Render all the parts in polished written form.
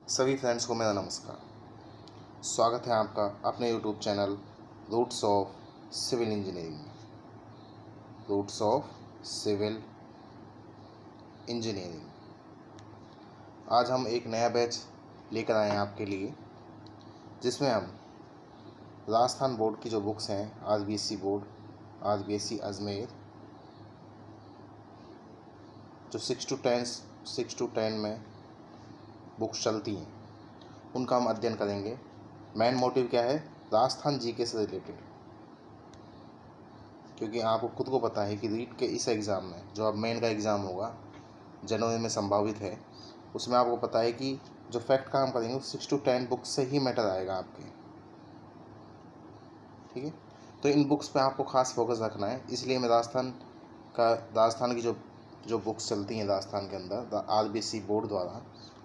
सभी फ्रेंड्स को मेरा नमस्कार। स्वागत है आपका अपने YouTube channel Roots of Civil Engineering में। रूट्स ऑफ सिविल इंजीनियरिंग आज हम एक नया बैच लेकर आए हैं आपके लिए, जिसमें हम राजस्थान बोर्ड की जो बुक्स हैं, आरबीएससी बोर्ड, आरबीएससी अजमेर, जो 6 to 10 में बुक्स चलती हैं, उनका हम अध्ययन करेंगे। मेन मोटिव क्या है? राजस्थान जीके से रिलेटेड, क्योंकि आपको खुद को पता है कि रीट के इस एग्ज़ाम में, जो अब मेन का एग्ज़ाम होगा, जनवरी में संभावित है, उसमें आपको पता है कि जो फैक्ट का हम करेंगे वो 6 to 10 बुक्स से ही मैटर आएगा आपके। ठीक है, तो इन बुक्स पे आपको खास फोकस रखना है। इसलिए मैं राजस्थान की जो जो बुक्स चलती हैं राजस्थान के अंदर आरबीएससी बोर्ड द्वारा,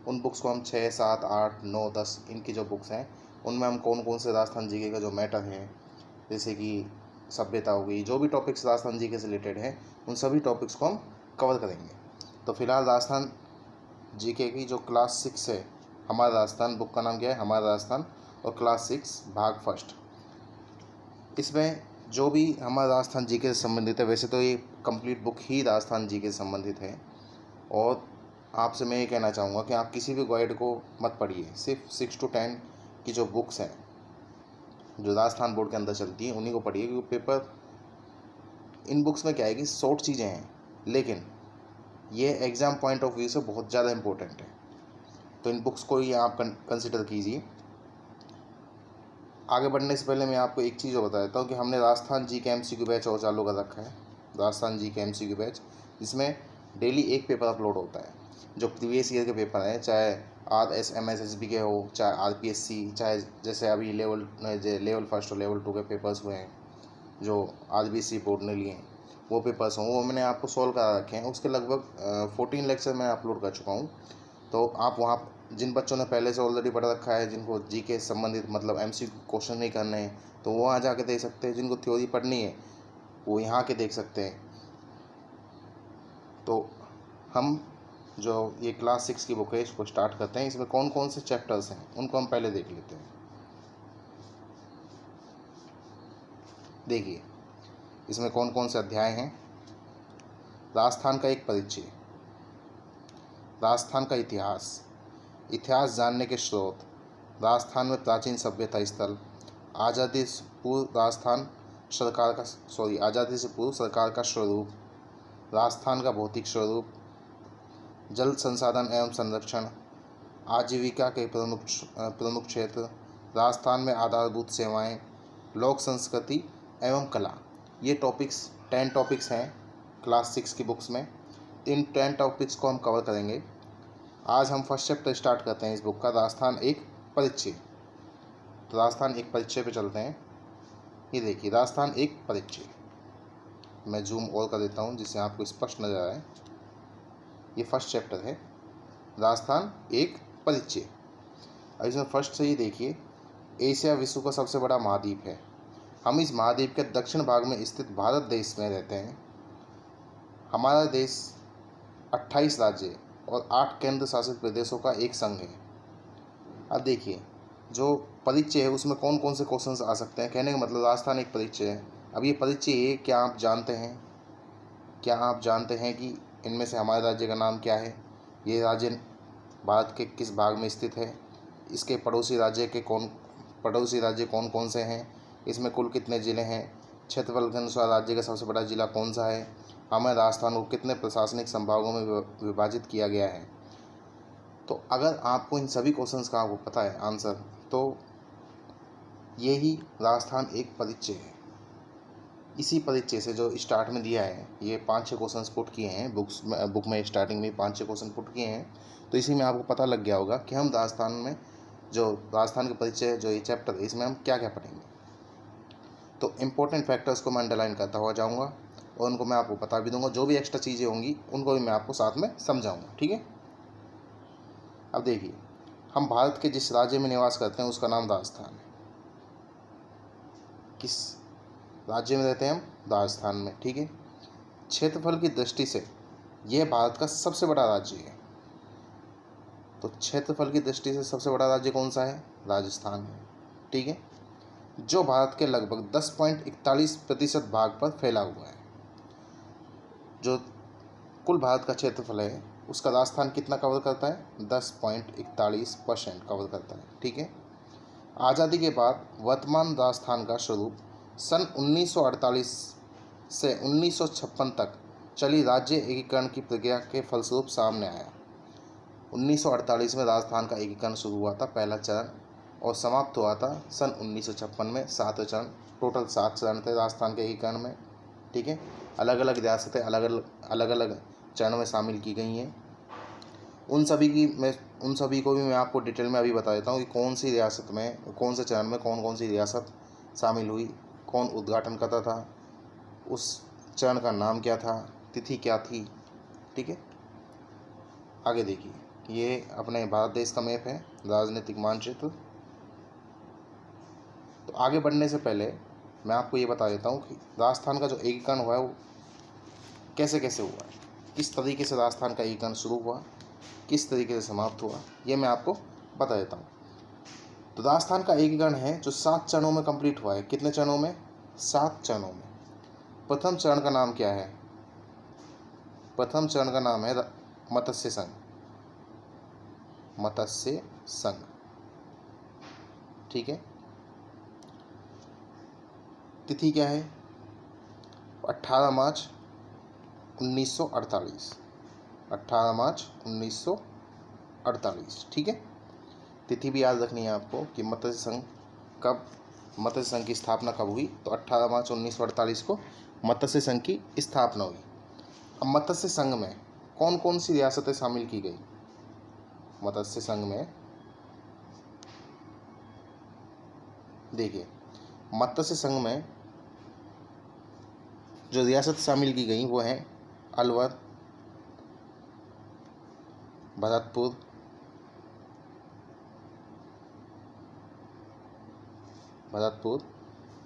उन बुक्स को हम 6, 7, 8, 9, 10 इनकी जो बुक्स हैं, उनमें हम कौन कौन से राजस्थान जीके का जो मैटर है, जैसे कि सभ्यता हो गई, जो भी टॉपिक्स राजस्थान जीके से रिलेटेड हैं, उन सभी टॉपिक्स को हम कवर करेंगे। तो फिलहाल राजस्थान जीके की जो क्लास 6 है, हमारा राजस्थान, बुक का नाम क्या है? हमारा राजस्थान, और क्लास 6 भाग फर्स्ट। इसमें जो भी हमारा राजस्थान जीके से संबंधित है, वैसे तो ये कंप्लीट बुक ही राजस्थान जीके से संबंधित है, और आपसे मैं ये कहना चाहूँगा कि आप किसी भी गाइड को मत पढ़िए। सिर्फ 6 to 10 की जो बुक्स हैं, जो राजस्थान बोर्ड के अंदर चलती हैं, उन्हीं को पढ़िए, क्योंकि पेपर इन बुक्स में क्या है कि शॉर्ट चीज़ें हैं, लेकिन ये एग्ज़ाम पॉइंट ऑफ व्यू से बहुत ज़्यादा इम्पोर्टेंट है। तो इन बुक्स को ही आप कंसिडर कीजिए। आगे बढ़ने से पहले मैं आपको एक चीज़ और बता देता हूँ कि हमने राजस्थान जी के एमसीक्यू बैच और चालू कर रखा है। राजस्थान जी के एमसीक्यू बैच, जिसमें डेली एक पेपर अपलोड होता है, जो प्रीवियस ईयर के पेपर हैं, चाहे RSMSSB के हो, चाहे RPSC, चाहे जैसे अभी लेवल फर्स्ट और लेवल 2 के पेपर्स हुए हैं, जो आरबीएससी बोर्ड ने लिए हैं, वो पेपर्स हों, वो मैंने आपको सॉल्व करा रखे हैं। उसके लगभग 14 लेक्चर मैं अपलोड कर चुका हूँ। तो आप वहाँ, जिन बच्चों ने पहले से ऑलरेडी पढ़ रखा है, जिनको जी के संबंधित मतलब एमसीक्यू क्वेश्चन नहीं करने हैं, तो वो वहाँ जाके देख सकते हैं। जिनको थ्योरी पढ़नी है, वो यहाँ के देख सकते हैं। तो हम जो ये क्लास 6 की बुक है, इसको स्टार्ट करते हैं। इसमें कौन कौन से चैप्टर्स हैं, उनको हम पहले देख लेते हैं। देखिए, इसमें कौन कौन से अध्याय हैं। राजस्थान का एक परिचय, राजस्थान का इतिहास, इतिहास जानने के स्रोत, राजस्थान में प्राचीन सभ्यता स्थल, आज़ादी से पूर्व सरकार का स्वरूप, राजस्थान का भौतिक स्वरूप, जल संसाधन एवं संरक्षण, आजीविका के प्रमुख क्षेत्र, राजस्थान में आधारभूत सेवाएं, लोक संस्कृति एवं कला। ये टॉपिक्स 10 टॉपिक्स हैं क्लास 6 की बुक्स में। इन 10 टॉपिक्स को हम कवर करेंगे। आज हम फर्स्ट चैप्टर स्टार्ट करते हैं इस बुक का, राजस्थान एक परिचय। तो राजस्थान एक परिचय पे चलते हैं। ये देखिए, राजस्थान एक परिचय, मैं जूम और कर देता हूँ जिससे आपको स्पष्ट नजर आए। ये फर्स्ट चैप्टर है, राजस्थान एक परिचय। अब इसमें फर्स्ट से ही देखिए, एशिया विश्व का सबसे बड़ा महाद्वीप है। हम इस महाद्वीप के दक्षिण भाग में स्थित भारत देश में रहते हैं। हमारा देश 28 राज्य और 8 केंद्र शासित प्रदेशों का एक संघ है। अब देखिए, जो परिचय है उसमें कौन कौन से क्वेश्चंस आ सकते हैं। कहने का मतलब राजस्थान एक परिचय है। अब ये परिचय है, क्या आप जानते हैं कि इनमें से हमारे राज्य का नाम क्या है? ये राज्य भारत के किस भाग में स्थित है? इसके पड़ोसी राज्य कौन कौन से हैं? इसमें कुल कितने ज़िले हैं? क्षेत्रफल के अनुसार राज्य का सबसे बड़ा जिला कौन सा है? हमें राजस्थान को कितने प्रशासनिक संभागों में विभाजित किया गया है? तो अगर आपको इन सभी क्वेश्चंस का आपको पता है आंसर, तो यही राजस्थान एक परिचय है। इसी परिचय से जो स्टार्ट में दिया है, ये 5-6 क्वेश्चंस पुट किए हैं बुक में स्टार्टिंग में 5-6 क्वेश्चन पुट किए हैं। तो इसी में आपको पता लग गया होगा कि हम राजस्थान के परिचय, जो ये चैप्टर है, इसमें हम क्या क्या पढ़ेंगे। तो इम्पोर्टेंट फैक्टर्स को मैं अंडरलाइन करता हुआ जाऊँगा, और उनको मैं आपको बता भी दूंगा। जो भी एक्स्ट्रा चीज़ें होंगी उनको भी मैं आपको साथ में समझाऊँगा। ठीक है, अब देखिए, हम भारत के जिस राज्य में निवास करते हैं उसका नाम राजस्थान है। किस राज्य में रहते हैं हम? राजस्थान में। ठीक है, क्षेत्रफल की दृष्टि से यह भारत का सबसे बड़ा राज्य है। तो क्षेत्रफल की दृष्टि से सबसे बड़ा राज्य कौन सा है? राजस्थान है। ठीक है, जो भारत के लगभग 10.41% भाग पर फैला हुआ है। जो कुल भारत का क्षेत्रफल है उसका राजस्थान कितना कवर करता है? 10.41% कवर करता है। ठीक है, आज़ादी के बाद वर्तमान राजस्थान का स्वरूप सन 1948 से 1956 तक चली राज्य एकीकरण की प्रक्रिया के फलस्वरूप सामने आया। 1948 में राजस्थान का एकीकरण शुरू हुआ था, पहला चरण, और समाप्त हुआ था सन 1956 में 7वें चरण। टोटल 7 चरण थे राजस्थान के एकीकरण में। ठीक है, अलग अलग रियासतें अलग अलग चरणों में शामिल की गई हैं। उन सभी को भी मैं आपको डिटेल में अभी बता देता हूँ कि कौन सी रियासत में, कौन से चरण में कौन सी रियासत शामिल हुई, कौन उद्घाटन करता था, उस चरण का नाम क्या था, तिथि क्या थी। ठीक है, आगे देखिए, ये अपने भारत देश का मैप है, राजनीतिक मानचित्र। तो आगे बढ़ने से पहले मैं आपको ये बता देता हूँ कि राजस्थान का जो एकीकरण हुआ है वो कैसे कैसे हुआ है, किस तरीके से राजस्थान का एकीकरण शुरू हुआ, किस तरीके से समाप्त हुआ, ये मैं आपको बता देता हूँ। तो राजस्थान का एकीकरण है जो 7 चरणों में कंप्लीट हुआ है। कितने चरणों में? 7 चरणों में। प्रथम चरण का नाम क्या है? प्रथम चरण का नाम है मत्स्य संघ। मत्स्य संघ। ठीक है, तिथि क्या है? 18 मार्च 1948। 18 मार्च 1948। ठीक है, तिथि भी याद रखनी है आपको कि मत्स्य संघ की स्थापना कब हुई। तो 18 मार्च 1948 को मत्स्य संघ की स्थापना हुई। अब मत्स्य संघ में कौन कौन सी रियासतें शामिल की गई? मत्स्य संघ में देखिए, मत्स्य संघ में जो रियासत शामिल की गई वो हैं अलवर, भरतपुर,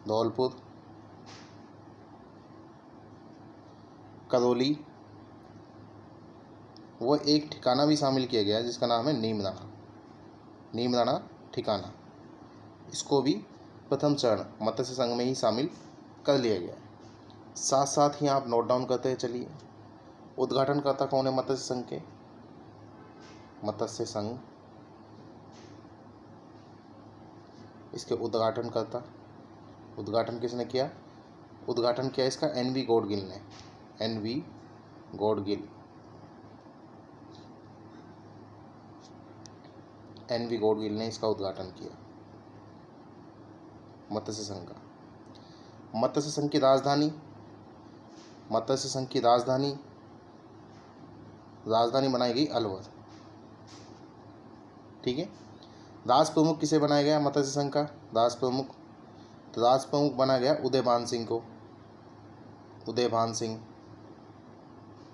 धौलपुर, करौली, वो एक ठिकाना भी शामिल किया गया जिसका नाम है नीमराना ठिकाना। इसको भी प्रथम चरण मत्स्य संघ में ही शामिल कर लिया गया है। साथ साथ ही आप नोट डाउन करते चलिए, उद्घाटनकर्ता कौन है मत्स्य संघ के? मत्स्य संघ, इसके उद्घाटनकर्ता, उद्घाटन किसने किया? उद्घाटन किया इसका NV गौडगिल ने। NV गौडगिल ने इसका उद्घाटन किया, मत्स्य संघ का। मत्स्य संघ की राजधानी बनाई गई अलवर। ठीक है, राज प्रमुख किसे बनाया गया मत्स्य संघ का? राज प्रमुख बनाया गया उदयभान सिंह को। उदयभान सिंह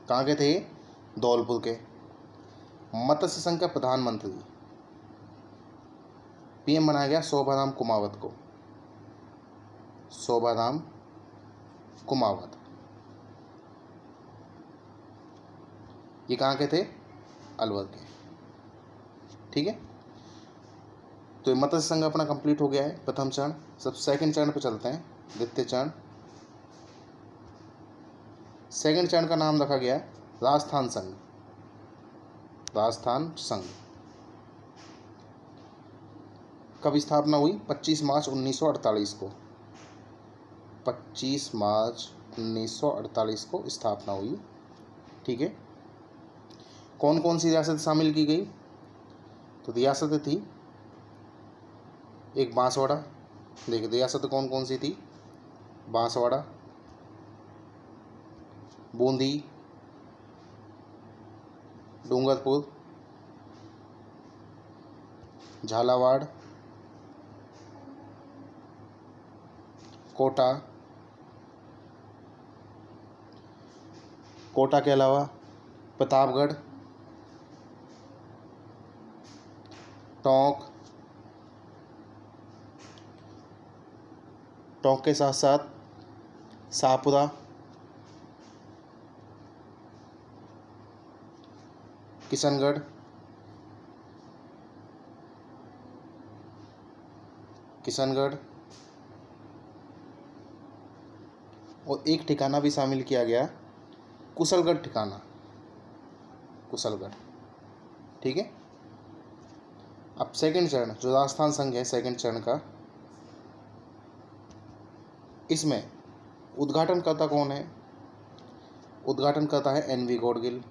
कहाँ के थे? धौलपुर के। मत्स्य संघ का प्रधानमंत्री PM बनाया गया शोभाराम कुमावत को। शोभाराम कुमावत, ये कहाँ के थे? अलवर के। ठीक है, तो ये मत्स्य संघ अपना कंप्लीट हो गया है, प्रथम चरण। सब सेकंड चरण पे चलते हैं, द्वितीय चरण। सेकंड चरण का नाम रखा गया है राजस्थान संघ। कब स्थापना हुई? 25 मार्च 1948 को। 25 मार्च 1948 को स्थापना हुई। ठीक है, कौन कौन सी रियासत शामिल की गई? तो रियासतें थी एक बांसवाड़ा। देखिए, रियासतें कौन कौन सी थी? बांसवाड़ा, बूंदी, डूंगरपुर, झालावाड़, कोटा के अलावा प्रतापगढ़, टोंक के साथ साथ शाहपुरा, किशनगढ़, किशनगढ़, और एक ठिकाना भी शामिल किया गया, कुशलगढ़ ठिकाना, कुशलगढ़। ठीक है। अब सेकंड चरण जो राजस्थान संघ है, सेकंड चरण का, इसमें उद्घाटनकर्ता कौन है? उद्घाटनकर्ता है एन.वी. गॉडगिल।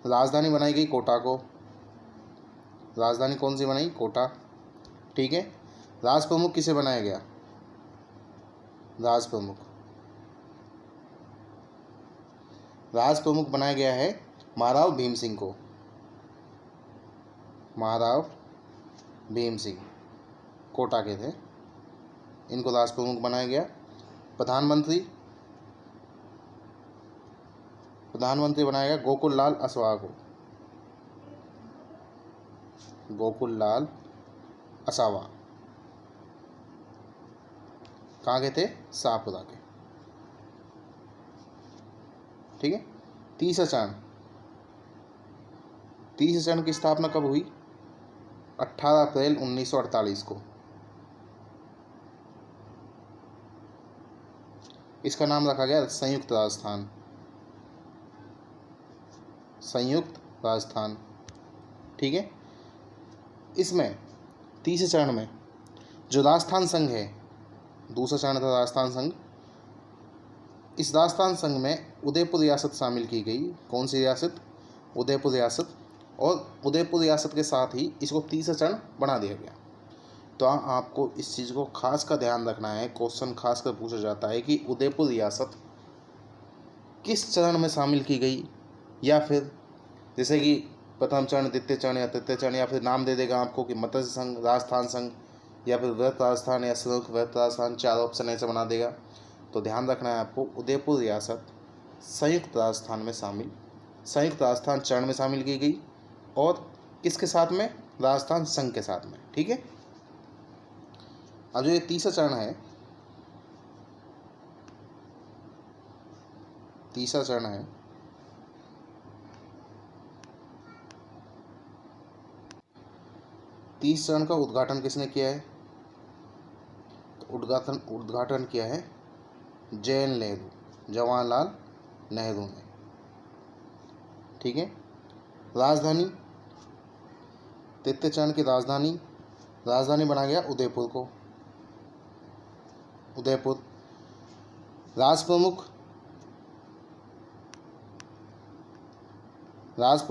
राजधानी बनाई गई कोटा को। राजधानी कौन सी बनाई? कोटा। ठीक है। राज प्रमुख किसे बनाया गया? राज प्रमुख, राज प्रमुख बनाया गया है महाराव भीम सिंह को। महाराव भीम सिंह कोटा के थे, इनको राज प्रमुख बनाया गया। प्रधानमंत्री, प्रधानमंत्री बनाया गया गोकुल लाल असवाग को। गोकुल लाल असावा कहाँ के थे? शाहपुरा के। ठीक है। तीसरा चरण, तीसरे चरण की स्थापना कब हुई? 18 अप्रैल 1948 को। इसका नाम रखा गया संयुक्त राजस्थान। संयुक्त राजस्थान। ठीक है। इसमें तीसरे चरण में जो राजस्थान संघ है, दूसरा चरण था राजस्थान संघ, इस राजस्थान संघ में उदयपुर रियासत शामिल की गई। कौन सी रियासत? उदयपुर रियासत। और उदयपुर रियासत के साथ ही इसको तीसरा चरण बना दिया गया। तो आपको इस चीज़ को खास का ध्यान रखना है, क्वेश्चन खास कर पूछा जाता है कि उदयपुर रियासत किस चरण में शामिल की गई, या फिर जैसे कि प्रथम चरण, द्वितीय चरण या तृतीय चरण, या फिर नाम दे देगा आपको कि मत्स्य संघ, राजस्थान संघ, या फिर व्रत राजस्थान या संयुक्त व्रत राजस्थान, 4 ऑप्शन ऐसे बना देगा। तो ध्यान रखना है आपको, उदयपुर रियासत संयुक्त राजस्थान में शामिल, संयुक्त राजस्थान चरण में शामिल की गई, और किसके साथ में? राजस्थान संघ के साथ में। ठीक है। अब जो ये तीसरा चरण है, तीसरा चरण है, तीस चरण का उद्घाटन किसने किया है? तो उद्घाटन किया है जवाहरलाल नेहरू, जवाहरलाल नेहरू ने। ठीक है। राजधानी, तृतीय चरण की राजधानी, राजधानी बना गया उदयपुर को, उदयपुर। राज प्रमुख, राज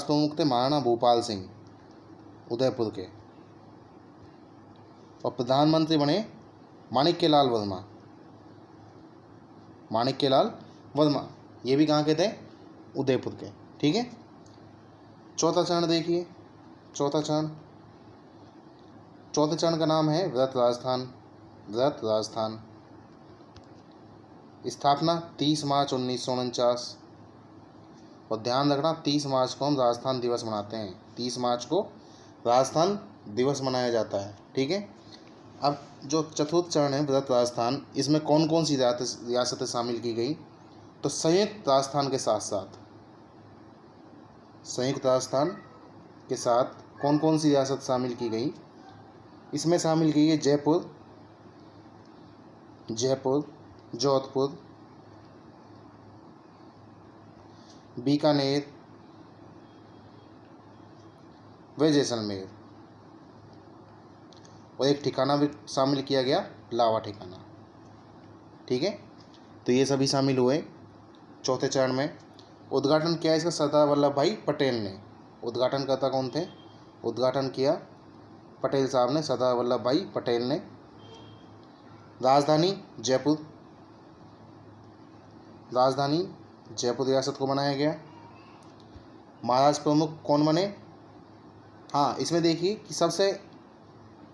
प्रमुख थे महाराणा भूपाल सिंह, उदयपुर के। और प्रधानमंत्री बने माणिक्यलाल वर्मा, माणिक्यलाल वर्मा, ये भी कहाँ के थे? उदयपुर के। ठीक है। चौथा चरण देखिए, चौथा चरण, चौथे चरण का नाम है व्रत राजस्थान। व्रत राजस्थान, स्थापना 30 मार्च 1949। और ध्यान रखना 30 मार्च को हम राजस्थान दिवस मनाते हैं, 30 मार्च को राजस्थान दिवस मनाया जाता है। ठीक है। अब जो चतुर्थ चरण है व्रत राजस्थान, इसमें कौन कौन सी रियासतें शामिल की गई? तो संयुक्त राजस्थान के साथ साथ, संयुक्त राजस्थान के साथ कौन कौन सी रियासत शामिल की गई? इसमें शामिल की गई जयपुर, जयपुर, जोधपुर, बीकानेर व जैसलमेर, और एक ठिकाना भी शामिल किया गया, लावा ठिकाना। ठीक है। तो ये सभी शामिल हुए चौथे चरण में। उद्घाटन किया इसका सरदार वल्लभ भाई पटेल ने। उद्घाटनकर्ता कौन थे? उद्घाटन किया पटेल साहब ने, सरदार वल्लभ भाई पटेल ने। राजधानी जयपुर, राजधानी जयपुर रियासत को बनाया गया। महाराज प्रमुख कौन बने? हाँ, इसमें देखिए कि सबसे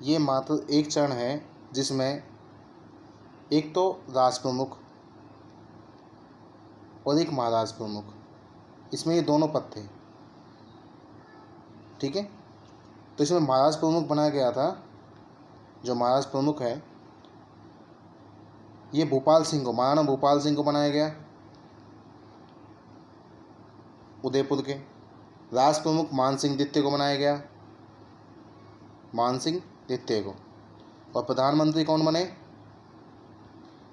ये मात्र एक चरण है जिसमें एक तो राज प्रमुख और एक महाराज प्रमुख, इसमें ये दोनों पद थे। ठीक है। तो इसमें महाराज प्रमुख बनाया गया था, जो महाराज प्रमुख है ये भूपाल सिंह को, महाराणा भूपाल सिंह को बनाया गया, उदयपुर के। राष्ट्र प्रमुख मानसिंह द्वितीय को बनाया गया, मानसिंह द्वितीय को। और प्रधानमंत्री कौन बने?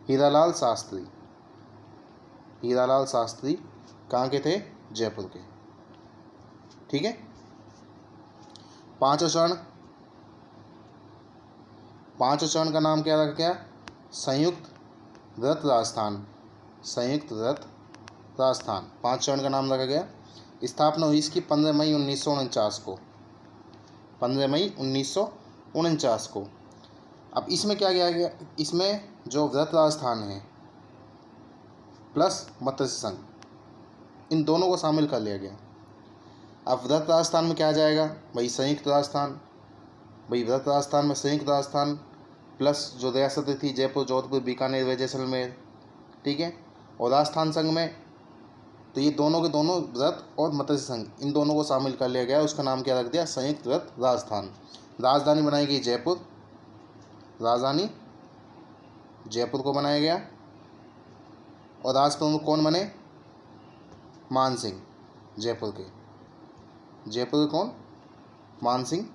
हीरालाल शास्त्री। हीरालाल शास्त्री कहाँ के थे? जयपुर के। ठीक है। पांचवा चरण, पांचवें चरण का नाम क्या रखा गया? संयुक्त व्रत राजस्थान। संयुक्त व्रत राजस्थान, पांच चरण का नाम रखा गया। स्थापना हुई इसकी 15 मई 1949 को, 15 मई 1949 को। अब इसमें क्या किया गया? इसमें जो व्रत राजस्थान है प्लस मत्स्य संघ, इन दोनों को शामिल कर लिया गया। अब व्रत राजस्थान में क्या आ जाएगा? भाई संयुक्त राजस्थान, भाई व्रत राजस्थान में संयुक्त राजस्थान प्लस जो रियासतें थी जयपुर, जोधपुर, बीकानेर व जैसलमेर। ठीक है। और राजस्थान संघ में तो ये दोनों के दोनों व्रत और मत्स्य संघ, इन दोनों को शामिल कर लिया गया। उसका नाम क्या रख दिया? संयुक्त व्रत राजस्थान। राजधानी बनाई गई जयपुर, राजधानी जयपुर को बनाया गया। और राष्ट्र प्रमुख कौन बने? मान सिंह, जयपुर के। जयपुर के कौन? मान सिंह।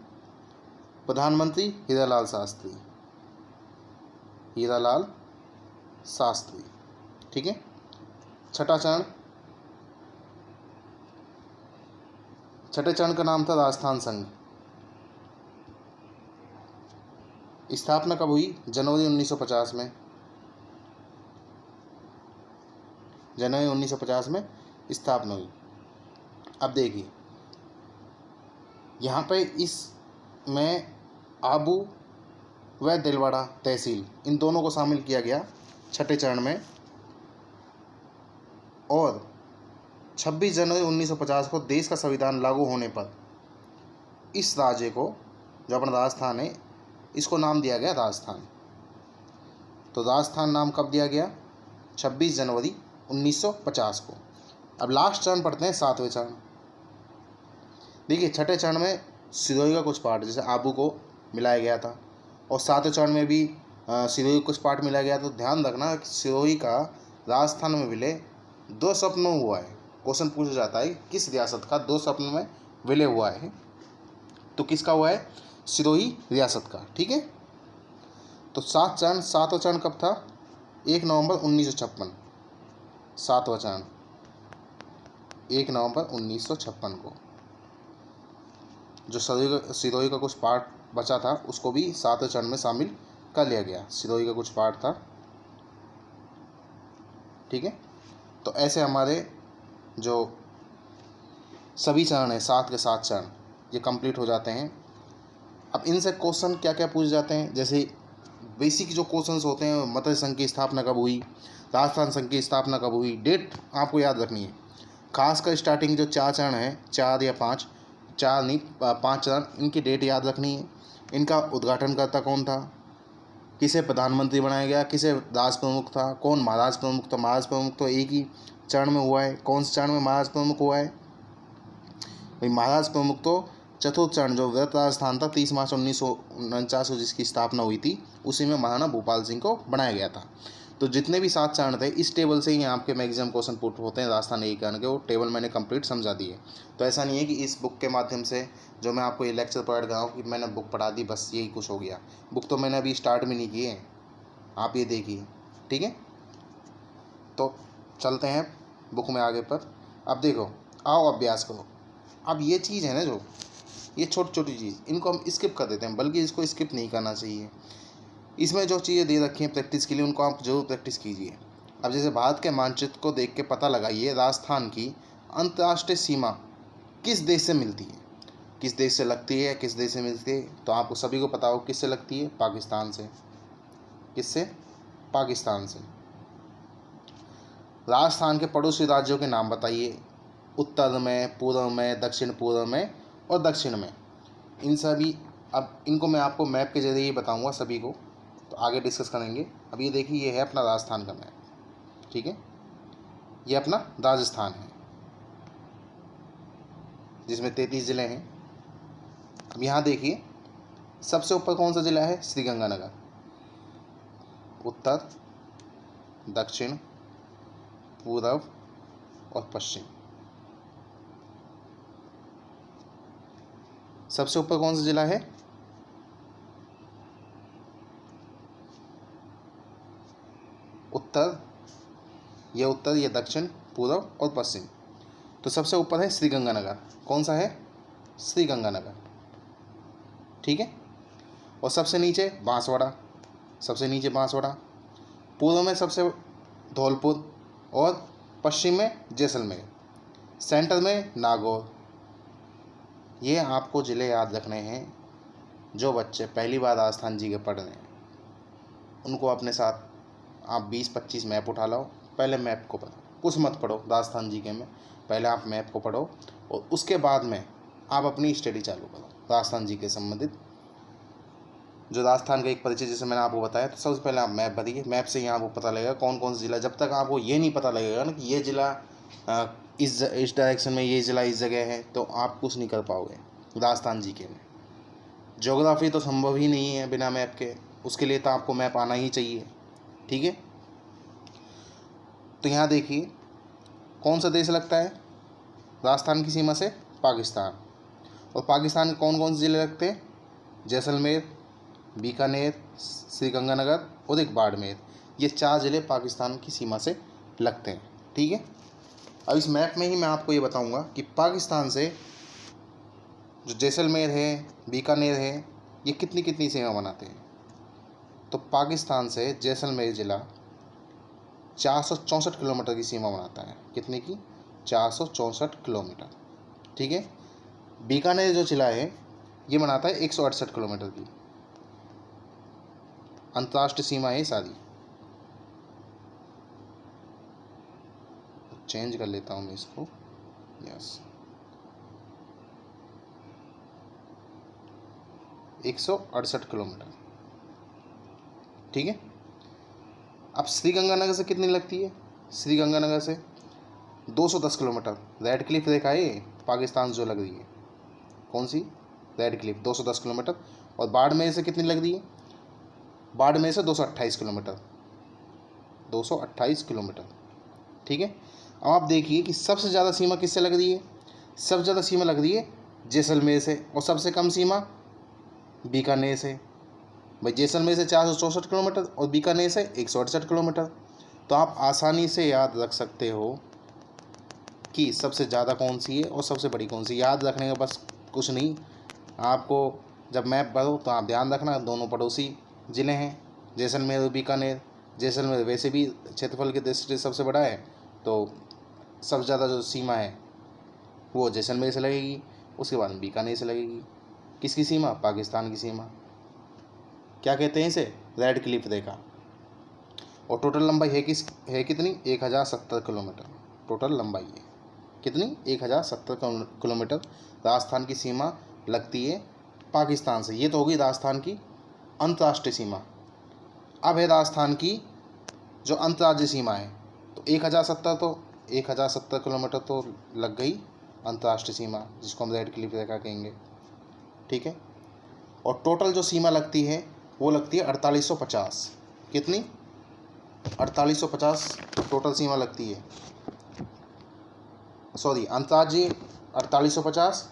प्रधानमंत्री हीरालाल शास्त्री, हीरालाल शास्त्री। ठीक है। छठा चरण, छठे चरण का नाम था राजस्थान संघ। स्थापना कब हुई? जनवरी 1950 में, जनवरी 1950 में स्थापना हुई। अब देखिए यहाँ पे इसमें आबू व दिलवाड़ा तहसील, इन दोनों को शामिल किया गया छठे चरण में। और 26 जनवरी 1950 को देश का संविधान लागू होने पर इस राज्य को, जो अपना राजस्थान है, इसको नाम दिया गया राजस्थान। तो राजस्थान नाम कब दिया गया? 26 जनवरी 1950 को। अब लास्ट चरण पढ़ते हैं, सातवें चरण। देखिए छठे चरण में सिरोही का कुछ पार्ट, जैसे आबू को मिलाया गया था, और सातवें चरण में भी सिरोही कुछ पार्ट मिलाया गया। तो ध्यान रखना कि सिरोही का राजस्थान में विलय 2 स्वप्नों में हुआ है। क्वेश्चन पूछा जाता है किस रियासत का 2 स्वप्नों में विलय हुआ है, तो किसका हुआ है? सिरोही रियासत का। ठीक है। तो सातवां चरण कब था? 1 नवंबर 1956। सातवां चरण 1 नवंबर 1956 को। जो सिरोही का कुछ पार्ट बचा था उसको भी सातवें चरण में शामिल कर लिया गया। सिरोही का कुछ पार्ट था। ठीक है। तो ऐसे हमारे जो सभी चरण हैं, 7 के 7 चरण, ये कंप्लीट हो जाते हैं। अब इनसे क्वेश्चन क्या क्या पूछे जाते हैं? जैसे बेसिक जो क्वेश्चंस होते हैं, मत्स्य संघ की स्थापना कब हुई, राजस्थान संघ की स्थापना कब हुई, डेट आपको याद रखनी है। खासकर स्टार्टिंग जो 4 चरण हैं, 4 या 5, 4 नहीं 5 चरण, इनकी डेट याद रखनी है। इनका उद्घाटनकर्ता कौन था, किसे प्रधानमंत्री बनाया गया, किसे राष्ट्र प्रमुख था, कौन महाराष्ट्र प्रमुख था। महाराष्ट्र प्रमुख तो एक ही चरण में हुआ है। कौन से चरण में महाराष्ट्र प्रमुख हुआ है? भाई महाराष्ट्र प्रमुख तो चतुर्थ चरण, जो व्रत राजस्थान था, 30 मार्च 1949 को जिसकी स्थापना हुई थी, उसी में महाराणा भूपाल सिंह को बनाया गया था। तो जितने भी 7 चरण थे, इस टेबल से ही आपके मैक्सिमम क्वेश्चन पुट होते हैं राजस्थान एकीकरण के। वो टेबल मैंने कंप्लीट समझा दी है। तो ऐसा नहीं है कि इस बुक के माध्यम से जो मैं आपको ये लेक्चर प्रोवाइड कर रहा हूँ कि मैंने बुक पढ़ा दी बस यही कुछ हो गया। बुक तो मैंने अभी स्टार्ट भी नहीं की है, आप ये देखिए। ठीक है। तो चलते हैं बुक में आगे पर। अब देखो, आओ अभ्यास करो। अब ये चीज़ है ना, जो ये छोटी छोटी चीज़, इनको हम स्किप कर देते हैं, बल्कि इसको स्किप नहीं करना चाहिए। इसमें जो चीज़ें दे रखी हैं प्रैक्टिस के लिए, उनको आप जरूर प्रैक्टिस कीजिए। अब जैसे भारत के मानचित्र को देख के पता लगाइए राजस्थान की अंतर्राष्ट्रीय सीमा किस देश से मिलती है, किस देश से लगती है, किस देश से मिलती है। तो आपको सभी को पता हो किससे लगती है? पाकिस्तान से। किससे? पाकिस्तान से। राजस्थान के पड़ोसी राज्यों के नाम बताइए, उत्तर में, पूर्व में, दक्षिण पूर्व में और दक्षिण में। इन सभी, अब इनको मैं आपको मैप के जरिए ही बताऊंगा सभी को, तो आगे डिस्कस करेंगे। अब ये देखिए, ये है अपना राजस्थान का मैप। ठीक है। ये अपना राजस्थान है जिसमें 33 ज़िले हैं। अब यहाँ देखिए, सबसे ऊपर कौन सा ज़िला है? श्रीगंगानगर। उत्तर, दक्षिण, पूर्व और पश्चिम। सबसे ऊपर कौन सा जिला है? उत्तर, ये उत्तर, ये दक्षिण, पूर्व और पश्चिम। तो सबसे ऊपर है श्रीगंगानगर। कौन सा है? श्रीगंगानगर। ठीक है। और सबसे नीचे बांसवाड़ा, सबसे नीचे बांसवाड़ा। पूर्व में सबसे धौलपुर और पश्चिम में जैसलमेर, सेंटर में नागौर। ये आपको ज़िले याद रखने हैं। जो बच्चे पहली बार राजस्थान जी के पढ़ रहे हैं उनको अपने साथ आप 20-25 मैप उठा लो। पहले मैप को पढ़ो, कुछ मत पढ़ो राजस्थान जी के में, पहले आप मैप को पढ़ो और उसके बाद में आप अपनी स्टडी चालू करो राजस्थान जी के संबंधित। जो राजस्थान का एक परिचय जैसे मैंने आपको बताया, तो सबसे पहले आप मैप भरिए। मैप से ही आपको पता लगेगा कौन कौन सा ज़िला। जब तक आपको ये नहीं पता लगेगा ना कि ये ज़िला इस डायरेक्शन में, ये ज़िला इस जगह है, तो आप कुछ नहीं कर पाओगे राजस्थान जी के में। ज्योग्राफी तो संभव ही नहीं है बिना मैप के, उसके लिए तो आपको मैप आना ही चाहिए। ठीक है। तो यहाँ देखिए कौन सा देश लगता है राजस्थान की सीमा से? पाकिस्तान। और पाकिस्तान के कौन कौन से ज़िले लगते हैं? जैसलमेर, बीकानेर, श्रीगंगानगर और एक बाड़मेर। ये 4 ज़िले पाकिस्तान की सीमा से लगते हैं। ठीक है। अब इस मैप में ही मैं आपको ये बताऊंगा कि पाकिस्तान से जो जैसलमेर है, बीकानेर है, ये कितनी कितनी सीमा बनाते हैं। तो पाकिस्तान से जैसलमेर ज़िला 464 किलोमीटर की सीमा बनाता है। कितने की? 464 किलोमीटर। ठीक है। बीकानेर जो ज़िला है ये बनाता है 168 किलोमीटर की। अंतर्राष्ट्रीय सीमा है सारी। चेंज कर लेता हूँ मैं इसको। Yes, 168 kilometre. ठीक है। अब श्रीगंगानगर से कितनी लगती है? श्रीगंगानगर से 210 किलोमीटर। रेड क्लिफ रेखा है पाकिस्तान जो लग रही है, कौन सी? Red Cliff, 210 kilometre. और बाड़मेर से कितनी लग रही है? बाड़मेर से 228 किलोमीटर, 228 किलोमीटर। ठीक है। अब आप देखिए कि सबसे ज़्यादा सीमा किससे लग रही है? सबसे ज़्यादा सीमा लग रही है जैसलमेर से, और सबसे कम सीमा बीकानेर से। भाई जैसलमेर से 464 किलोमीटर और बीकानेर से 168 किलोमीटर। तो आप आसानी से याद रख सकते हो कि सबसे ज़्यादा कौन सी है और सबसे बड़ी कौन सी। याद रखने का बस कुछ नहीं, आपको जब मैप पढ़ो तो आप ध्यान रखना दोनों पड़ोसी ज़िले हैं जैसलमेर और बीकानेर। जैसलमेर वैसे भी क्षेत्रफल की दृष्टि से सबसे बड़ा है, तो सबसे ज़्यादा जो सीमा है वो जैसलमेर से लगेगी, उसके बाद बीकानेर से लगेगी। किसकी सीमा? पाकिस्तान की सीमा। क्या कहते हैं इसे? रेड क्लिफ रेखा। और टोटल लंबाई है कितनी? 1070 किलोमीटर टोटल लंबाई है। कितनी? 1070 किलोमीटर राजस्थान की सीमा लगती है पाकिस्तान से। ये तो होगी राजस्थान की अंतर्राष्ट्रीय सीमा। अब है राजस्थान की जो अंतर्राज्यीय सीमा है। तो 1070 किलोमीटर तो लग गई अंतर्राष्ट्रीय सीमा, जिसको हम रेड क्लिफ रेखा कहेंगे। ठीक है। और टोटल जो सीमा लगती है वो लगती है 4850। कितनी? 4850 टोटल सीमा लगती है। सॉरी, अंतर्राज्यीय 4850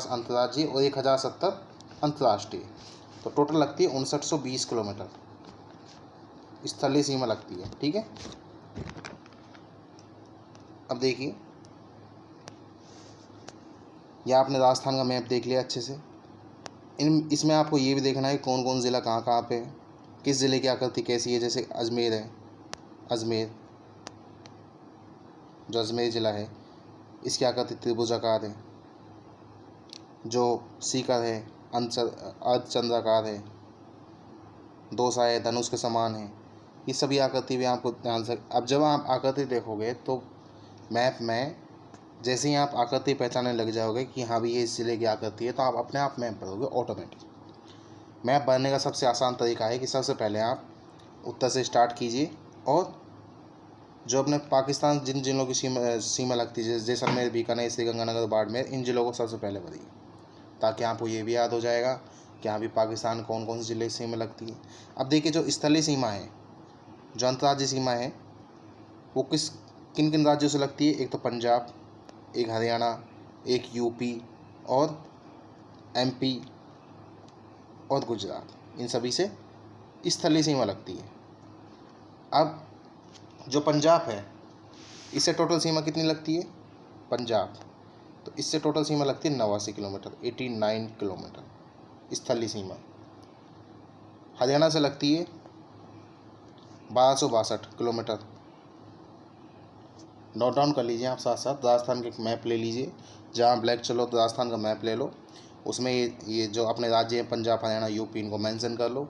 अंतर्राज्यीय और 1070 अंतर्राष्ट्रीय। तो टोटल लगती है 5920 किलोमीटर स्थलीय सीमा लगती है। ठीक है। अब देखिए, यह आपने राजस्थान का मैप देख लिया अच्छे से। इसमें आपको ये भी देखना है कौन कौन ज़िला कहाँ कहाँ पे है, किस ज़िले की आकृति कैसी है। जैसे अजमेर है, अजमेर जो अजमेर ज़िला है इसकी आकृति त्रिभुजाकार है। जो सीकर है अर्धचंद्राकार है, दोसा है धनुष के समान है। ये सभी आकृति भी आपको ध्यान से, अब जब आप आकृति देखोगे तो मैप में जैसे ही आप आकृति पहचानने लग जाओगे कि हाँ भी ये इस ज़िले की आकृति है, तो आप अपने आप मैप बनाओगे ऑटोमेटिक। मैप बनने का सबसे आसान तरीका है कि सबसे पहले आप उत्तर से स्टार्ट कीजिए और जो अपने पाकिस्तान जिन जिलों की सीमा लगती है जैसलमेर, बीकानेर, श्रीगंगानगर, बाड़मेर, इन जिलों को सबसे पहले भरिए, ताकि आपको ये भी याद हो जाएगा कि यहाँ भी पाकिस्तान कौन कौन से ज़िले की सीमा लगती है। अब देखिए, जो स्थलीय सीमा है, जो अंतर्राज्यीय सीमा है, वो किन किन राज्यों से लगती है? एक तो पंजाब, एक हरियाणा, एक यूपी और MP और गुजरात, इन सभी से स्थलीय सीमा लगती है। अब जो पंजाब है, इससे टोटल सीमा कितनी लगती है? पंजाब, तो इससे टोटल सीमा लगती है 89 किलोमीटर, 89 किलोमीटर स्थलीय सीमा। हरियाणा से लगती है 1262 किलोमीटर। नोट डाउन कर लीजिए आप साथ साथ, राजस्थान का एक मैप ले लीजिए, जहाँ ब्लैक चलो तो राजस्थान का मैप ले लो, उसमें ये जो अपने राज्य हैं पंजाब, हरियाणा, यूपी, इनको मेंशन कर लो,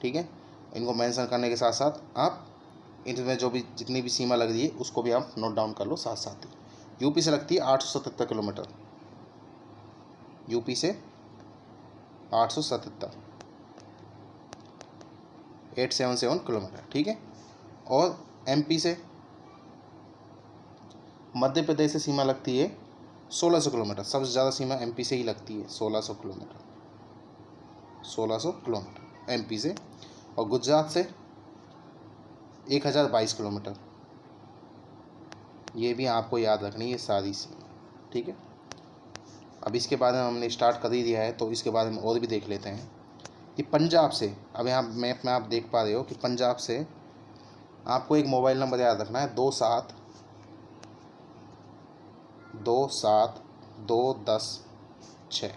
ठीक है। इनको मेंशन करने के साथ साथ आप इनमें जो भी जितनी भी सीमा लग रही है उसको भी आप नोट डाउन कर लो साथ साथ ही। यूपी से लगती है 877 किलोमीटर, यूपी से 877, 877 किलोमीटर, ठीक है। और MP से, मध्य प्रदेश से सीमा लगती है 1600 किलोमीटर। सबसे ज़्यादा सीमा MP से ही लगती है, 1600 किलोमीटर, 1600 किलोमीटर MP से। और गुजरात से 1022 किलोमीटर। ये भी आपको याद रखनी है सारी सीमा, ठीक है। अब इसके बारे में हमने स्टार्ट कर ही दिया है, तो इसके बारे में और भी देख लेते हैं कि पंजाब से, अब यहाँ मैप में आप देख पा रहे हो कि पंजाब से आपको एक मोबाइल नंबर याद रखना है, 2721021006।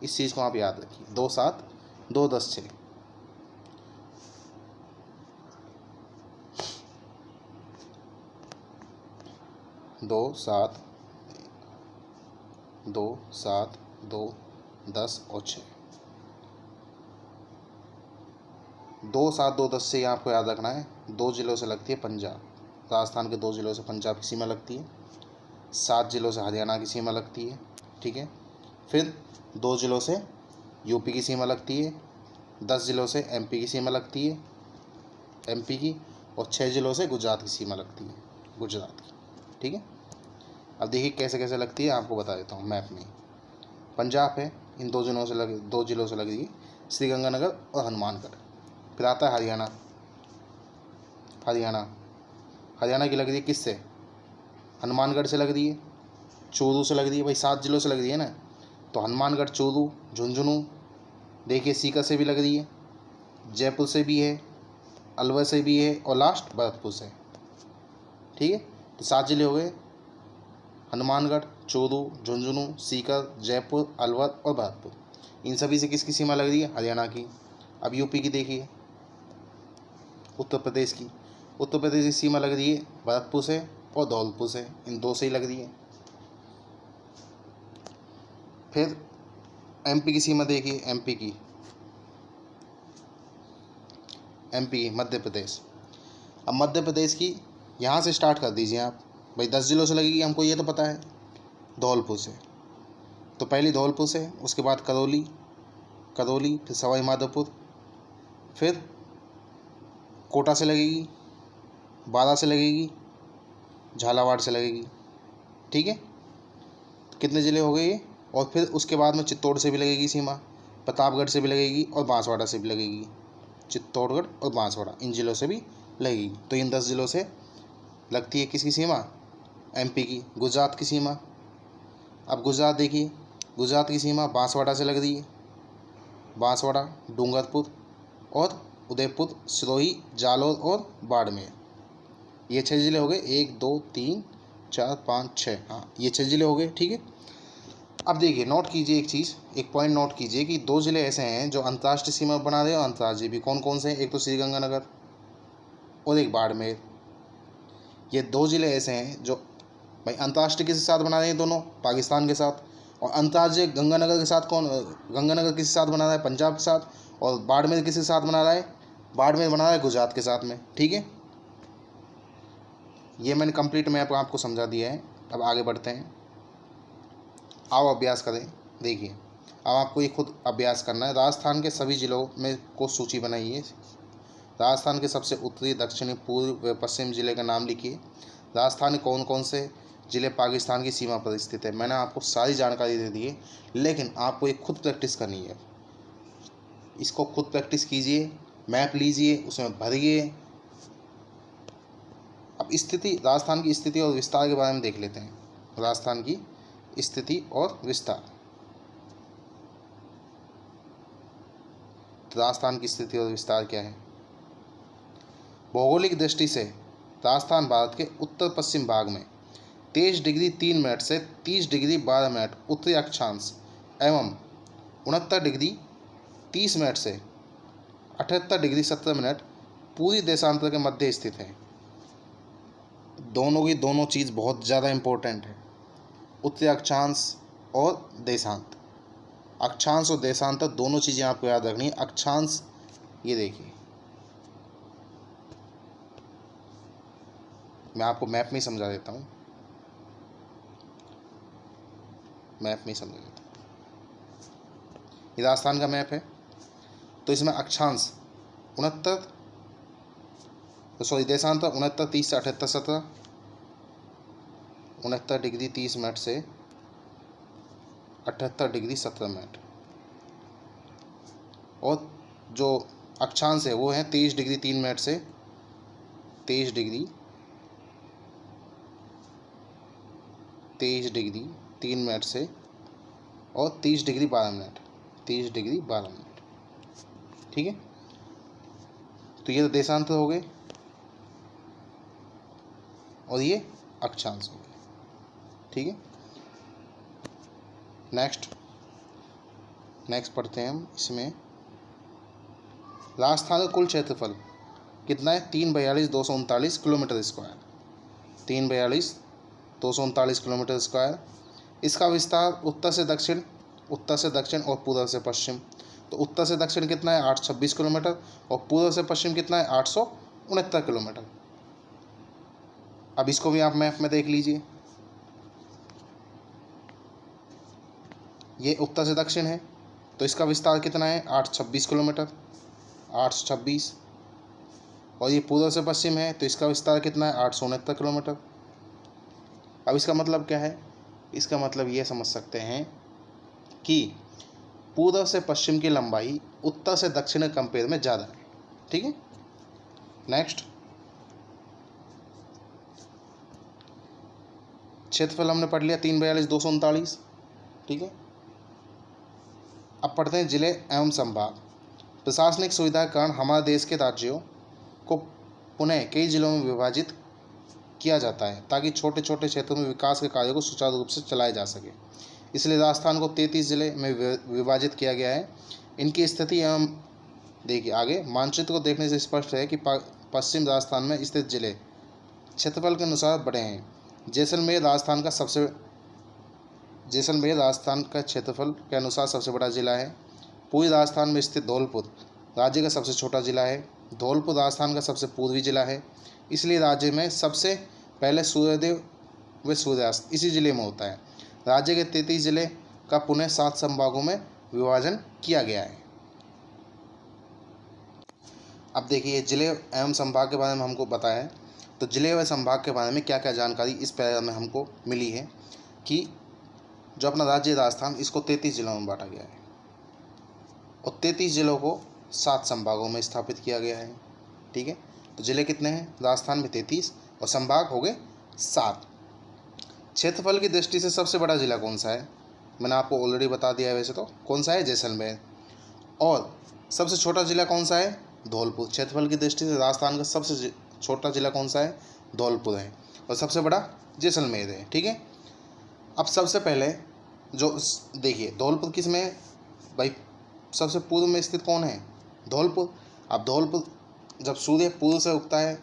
इस चीज़ को आप याद रखिए, 2721021006। दो सात दो 10 और 6, 27210210 से आपको याद रखना है। 2 जिलों से लगती है पंजाब, राजस्थान के 2 जिलों से पंजाब की सीमा लगती है। 7 जिलों से हरियाणा की सीमा लगती है, ठीक है। फिर 2 जिलों से यूपी की सीमा लगती है, 10 जिलों से MP की सीमा लगती है, MP की, और 6 जिलों से गुजरात की सीमा लगती है, गुजरात की, ठीक है। अब देखिए कैसे कैसे लगती है, आपको बता देता हूँ मैप में। पंजाब है, इन 2 जिलों से लग रही है, श्रीगंगानगर और हनुमानगढ़। फिर आता है हरियाणा, हरियाणा की लग रही है किससे? हनुमानगढ़ से लग रही है, चूरू से लग रही है, भाई 7 जिलों से लग रही है ना, तो हनुमानगढ़, चूरू, झुंझुनू, देखिए सीकर से भी लग रही है, जयपुर से भी है, अलवर से भी है, और लास्ट भरतपुर से, ठीक है। तो 7 जिले हो गए, हनुमानगढ़, चूरू, झुंझुनू, सीकर, जयपुर, अलवर और भरतपुर। इन सभी से किसकी सीमा लग रही है? हरियाणा की। अब यूपी की देखिए, उत्तर प्रदेश की सीमा लग रही है भरतपुर से और धौलपुर से, इन 2 से ही लग रही है। फिर MP की सीमा देखिए, MP की मध्य प्रदेश। अब मध्य प्रदेश की यहाँ से स्टार्ट कर दीजिए आप, भाई 10 जिलों से लगेगी, हमको ये तो पता है, धौलपुर से। तो पहली धौलपुर से, उसके बाद करौली, फिर सवाई माधोपुर, फिर कोटा से लगेगी, बारा से लगेगी, झालावाड़ से लगेगी, ठीक है। कितने ज़िले हो गए ये? और फिर उसके बाद में चित्तौड़ से भी लगेगी सीमा, प्रतापगढ़ से भी लगेगी, और बांसवाड़ा से भी लगेगी। चित्तौड़गढ़ और बांसवाड़ा, इन जिलों से भी लगेगी। तो इन 10 जिलों से लगती है किसकी सीमा? MP की। गुजरात की सीमा, अब गुजरात देखिए, गुजरात की सीमा बांसवाड़ा से लग रही है, बांसवाड़ा, डूंगरपुर और उदयपुर, सिरोही, जालौर और बाड़मेर। ये 6 ज़िले हो गए, 1 2 3 4 5 6, हाँ ये 6 ज़िले हो गए, ठीक है। अब देखिए, नोट कीजिए एक चीज़, एक पॉइंट नोट कीजिए कि 2 ज़िले ऐसे हैं जो अंतर्राष्ट्रीय सीमा बना रहे हैं, और अंतर्राज्यीय भी। कौन कौन से हैं? एक तो श्रीगंगानगर और एक बाड़मेर। ये 2 ज़िले ऐसे हैं जो भाई अंतर्राष्ट्रीय किसके साथ बना रहे हैं? दोनों पाकिस्तान के साथ। और अंतर्राज्यीय गंगानगर के साथ कौन? गंगानगर किसके साथ बना रहा है? पंजाब के साथ। और बाड़मेर किसके साथ बना रहा है? बाड़मेर बना रहा है गुजरात के साथ में, ठीक है। ये मैंने कंप्लीट मैप आपको समझा दिया है। अब आगे बढ़ते हैं, आओ अभ्यास करें। देखिए, अब आपको ये खुद अभ्यास करना है। राजस्थान के सभी जिलों में को सूची बनाइए। राजस्थान के सबसे उत्तरी, दक्षिणी, पूर्व व पश्चिम जिले का नाम लिखिए। राजस्थान के कौन कौन से जिले पाकिस्तान की सीमा पर स्थित है। मैंने आपको सारी जानकारी दे दी है, लेकिन आपको ये खुद प्रैक्टिस करनी है। इसको खुद प्रैक्टिस कीजिए, मैप लीजिए, उसमें भरिए। अब स्थिति, राजस्थान की स्थिति और विस्तार के बारे में देख लेते हैं। राजस्थान की स्थिति और विस्तार। राजस्थान की स्थिति और विस्तार क्या है। भौगोलिक दृष्टि से राजस्थान भारत के उत्तर पश्चिम भाग में 23 डिग्री 3 मिनट से 30 डिग्री 12 मिनट उत्तरी अक्षांश एवं 69 डिग्री 30 मिनट से 78 डिग्री 17 मिनट पूरी देशांतर के मध्य स्थित है। दोनों की दोनों चीज़ बहुत ज़्यादा इम्पोर्टेंट है, उत्तरी अक्षांश और देशांत। अक्षांश और देशांतर दोनों चीज़ें आपको याद रखनी है। अक्षांश ये देखिए, मैं आपको मैप में समझा देता हूँ, मैप में समझा देता हूँ। ये राजस्थान का मैप है, तो इसमें अक्षांश 69 देशांतर 69 30 से 78 17 69 डिग्री 30 मिनट से 78 डिग्री 17 मिनट, और जो अक्षांश है वो है 23 डिग्री 3 मिनट से 23 डिग्री 3 मिनट से और 30 डिग्री 12 मिनट 30 डिग्री 12 मिनट। ठीक है, तो ये तो देशांतर हो गए और ये अक्षांश हो गए। ठीक है, नेक्स्ट पढ़ते हैं हम। इसमें राजस्थान का कुल क्षेत्रफल कितना है? 342,239 किलोमीटर स्क्वायर, 342,239 किलोमीटर स्क्वायर। इसका विस्तार उत्तर से दक्षिण और पूर्व से पश्चिम। तो उत्तर से दक्षिण कितना है? 826 किलोमीटर, और पूर्व से पश्चिम कितना है? 869 किलोमीटर। अब इसको भी आप मैप में देख लीजिए, ये उत्तर से दक्षिण है तो इसका विस्तार कितना है? 826 किलोमीटर, 826। और ये पूर्व से पश्चिम है तो इसका विस्तार कितना है? 869 किलोमीटर। अब इसका मतलब क्या है? इसका मतलब ये समझ सकते हैं कि पूर्व से पश्चिम की लंबाई उत्तर से दक्षिण के कंपेयर में ज़्यादा है। ठीक है, नेक्स्ट क्षेत्रफल हमने पढ़ लिया 342,239। ठीक है, अब पढ़ते हैं जिले एवं संभाग। प्रशासनिक सुविधा के कारण हमारे देश के राज्यों को पुनः कई जिलों में विभाजित किया जाता है ताकि छोटे छोटे क्षेत्रों में विकास के कार्यों को सुचारू रूप से चलाया जा सके। इसलिए राजस्थान को 33 जिले में विभाजित किया गया है। इनकी स्थिति एवं देखिए आगे मानचित्र को देखने से स्पष्ट है कि पश्चिम राजस्थान में स्थित जिले क्षेत्रफल के अनुसार बड़े हैं। जैसलमेर राजस्थान का क्षेत्रफल के अनुसार सबसे बड़ा जिला है। पूर्वी राजस्थान में स्थित धौलपुर राज्य का सबसे छोटा जिला है। धौलपुर राजस्थान का सबसे पूर्वी जिला है, इसलिए राज्य में सबसे पहले सूर्योदय व सूर्यास्त इसी जिले में होता है। राज्य के 33 जिले का पुनः 7 संभागों में विभाजन किया गया है। अब देखिए जिले एवं संभाग के बारे में हमको बताया है, तो जिले व संभाग के बारे में क्या क्या जानकारी इस पैरा में हमको मिली है कि जो अपना राज्य राजस्थान, इसको 33 जिलों में बांटा गया है और 33 जिलों को 7 संभागों में स्थापित किया गया है। ठीक है, तो जिले कितने हैं? राजस्थान में 33 और संभाग हो गए 7। क्षेत्रफल की दृष्टि से सबसे बड़ा जिला कौन सा है? मैंने आपको ऑलरेडी बता दिया है वैसे तो। कौन सा है? जैसलमेर। और सबसे छोटा जिला कौन सा है? धौलपुर। क्षेत्रफल की दृष्टि से राजस्थान का सबसे छोटा जिला कौन सा है? धौलपुर है, और सबसे बड़ा जैसलमेर है। ठीक है, अब सबसे पहले जो देखिए धौलपुर किस में भाई? सबसे पूर्व में स्थित कौन है? धौलपुर। अब धौलपुर जब सूर्य पूर्व से उगता है,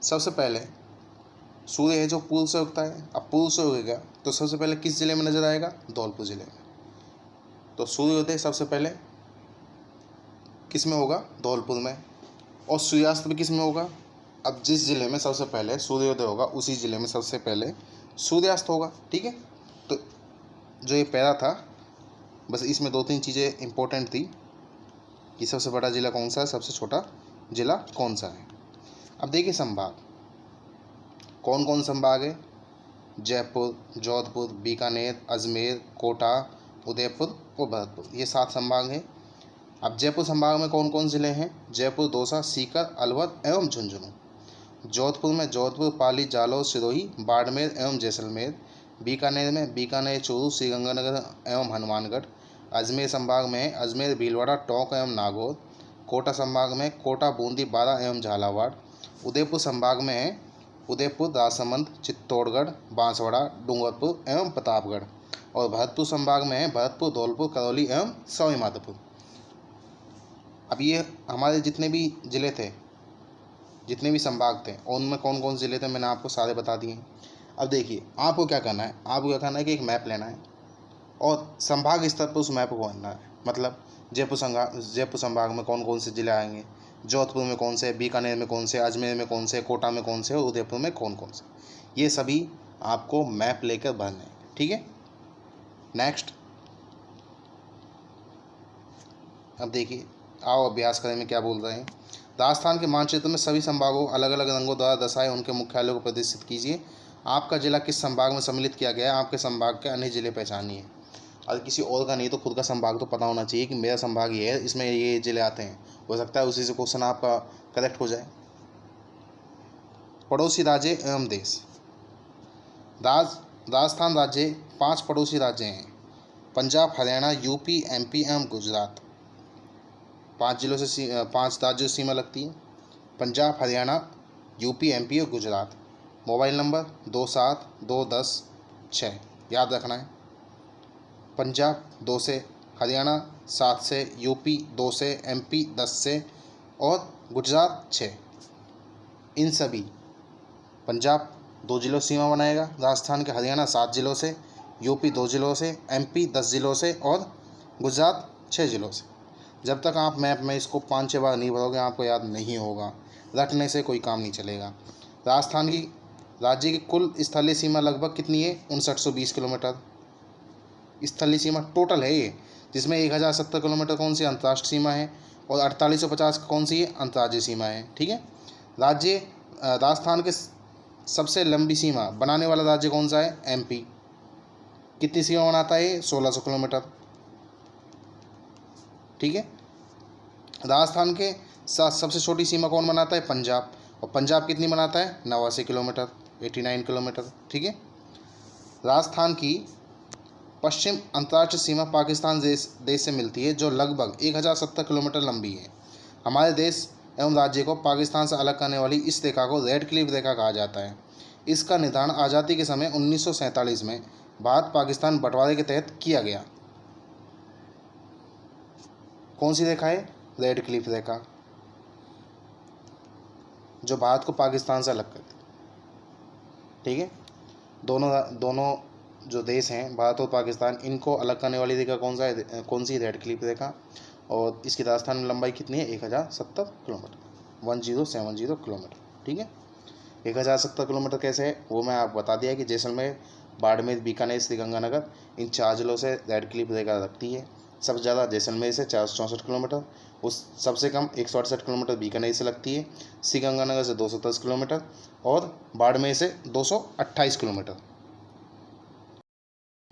सबसे पहले सूर्य है जो पूर्व से उगता है, अब पूर्व से उगेगा तो सबसे पहले किस जिले में नजर आएगा? धौलपुर जिले में। तो सूर्योदय सबसे पहले किस में होगा? धौलपुर में। और सूर्यास्त भी किस में होगा? अब जिस जिले में सबसे पहले सूर्योदय होगा उसी जिले में सबसे पहले सूर्यास्त होगा। ठीक है, तो जो ये पैरा था बस इसमें 2-3 चीज़ें इंपॉर्टेंट थी कि सबसे बड़ा जिला कौन सा है, सबसे छोटा जिला कौन सा है। अब देखिए संभाग, कौन कौन संभाग है? जयपुर, जोधपुर, बीकानेर, अजमेर, कोटा, उदयपुर और भरतपुर, ये 7 संभाग हैं। अब जयपुर संभाग में कौन कौन जिले हैं? जयपुर, दौसा, सीकर, अलवर एवं झुंझुनू। जोधपुर में जोधपुर, पाली, जालौर, सिरोही, बाड़मेर एवं जैसलमेर। बीकानेर में बीकानेर, चूरू, श्रीगंगानगर एवं हनुमानगढ़। अजमेर संभाग में अजमेर, भीलवाड़ा, टोंक एवं नागौर। कोटा संभाग में कोटा, बूंदी, बारा एवं झालावाड़। उदयपुर संभाग में उदयपुर, राजसमंद, चित्तौड़गढ़, बांसवाड़ा, डूंगरपुर एवं प्रतापगढ़। और भरतपुर संभाग में भरतपुर, धौलपुर, करौली एवं सवाईमाधोपुर। अब ये हमारे जितने भी ज़िले थे, जितने भी संभाग थे, उनमें कौन कौन से ज़िले थे मैंने आपको सारे बता दिए। अब देखिए आपको क्या करना है, आपको क्या करना है कि एक मैप लेना है और संभाग स्तर पर उस मैप को बनना है। मतलब जयपुर संभाग में कौन कौन से ज़िले आएंगे, जोधपुर में कौन से, बीकानेर में कौन से, अजमेर में कौन से, कोटा में कौन से और उदयपुर में कौन कौन से, ये सभी आपको मैप लेकर भरने हैं। ठीक है। नेक्स्ट, अब देखिए आओ अभ्यास करें में क्या बोल रहे हैं। राजस्थान के मानचित्र में सभी संभागों को अलग अलग रंगों द्वारा दर्शाए उनके मुख्यालयों को प्रदर्शित कीजिए। आपका जिला किस संभाग में सम्मिलित किया गया है, आपके संभाग के अन्य जिले पहचानिए। और किसी और का नहीं तो खुद का संभाग तो पता होना चाहिए कि मेरा संभाग ये है, इसमें ये जिले आते हैं। हो सकता है उसी से क्वेश्चन आपका करेक्ट हो जाए। पड़ोसी राज्य एवं देश। राजस्थान राज्य 5 पड़ोसी राज्य हैं: पंजाब, हरियाणा, यूपी, एमपी एवं गुजरात। 5 राज्यों से सीमा लगती है: पंजाब, हरियाणा, यूपी, एमपी और गुजरात। मोबाइल नंबर 272106 याद रखना है। पंजाब 2 से, हरियाणा 7 से, यूपी 2 से, एमपी 10 से और गुजरात 6। इन सभी, पंजाब 2 जिलों सीमा बनाएगा राजस्थान के, हरियाणा 7 जिलों से, यूपी 2 जिलों से, एमपी 10 जिलों से और गुजरात 6 जिलों से। जब तक आप मैप में इसको 5-6 बार नहीं भरोगे आपको याद नहीं होगा, रटने से कोई काम नहीं चलेगा। राजस्थान की राज्य की कुल स्थलीय सीमा लगभग कितनी है? 5920 किलोमीटर स्थलीय सीमा टोटल है ये, जिसमें 1070 किलोमीटर कौन सी अंतर्राष्ट्रीय सीमा है और 4850 कौन सी है अंतर्राज्यीय सीमा है। ठीक है। राजस्थान के सबसे लंबी सीमा बनाने वाला राज्य कौन सा है? एमपी। कितनी सीमा बनाता है? 1600 किलोमीटर। ठीक है। राजस्थान के साथ सबसे छोटी सीमा कौन बनाता है? पंजाब। और पंजाब कितनी बनाता है? 89 किलोमीटर, 89 किलोमीटर। ठीक है। राजस्थान की पश्चिम अंतर्राष्ट्रीय सीमा पाकिस्तान देश से मिलती है, जो लगभग 1070 किलोमीटर लंबी है। हमारे देश एवं राज्य को पाकिस्तान से अलग करने वाली इस रेखा को रेड क्लिफ रेखा कहा जाता है। इसका निर्धारण आज़ादी के समय 1947 में भारत पाकिस्तान बंटवारे के तहत किया गया। कौन सी रेखा है? रेड क्लिफ रेखा, जो भारत को पाकिस्तान से अलग करती। ठीक है। दोनों जो देश हैं भारत और पाकिस्तान, इनको अलग करने वाली रेखा कौन सी? रेड क्लिफ रेखा। और इसकी राजस्थान में लंबाई कितनी है? 1070 किलोमीटर, 1070 किलोमीटर। ठीक है। 1070 किलोमीटर कैसे है वो मैं आपको बता दिया कि जैसलमेर, बाड़मेर, बीकानेर, श्रीगंगानगर, इन 4 जिलों से रेड क्लिफ रेखा रखती है। सबसे ज़्यादा जैसलमेर से 464 किलोमीटर, उस सबसे कम 168 किलोमीटर बीकानेर से लगती है, श्रीगंगानगर से 210 किलोमीटर और बाड़मेर से 228 किलोमीटर।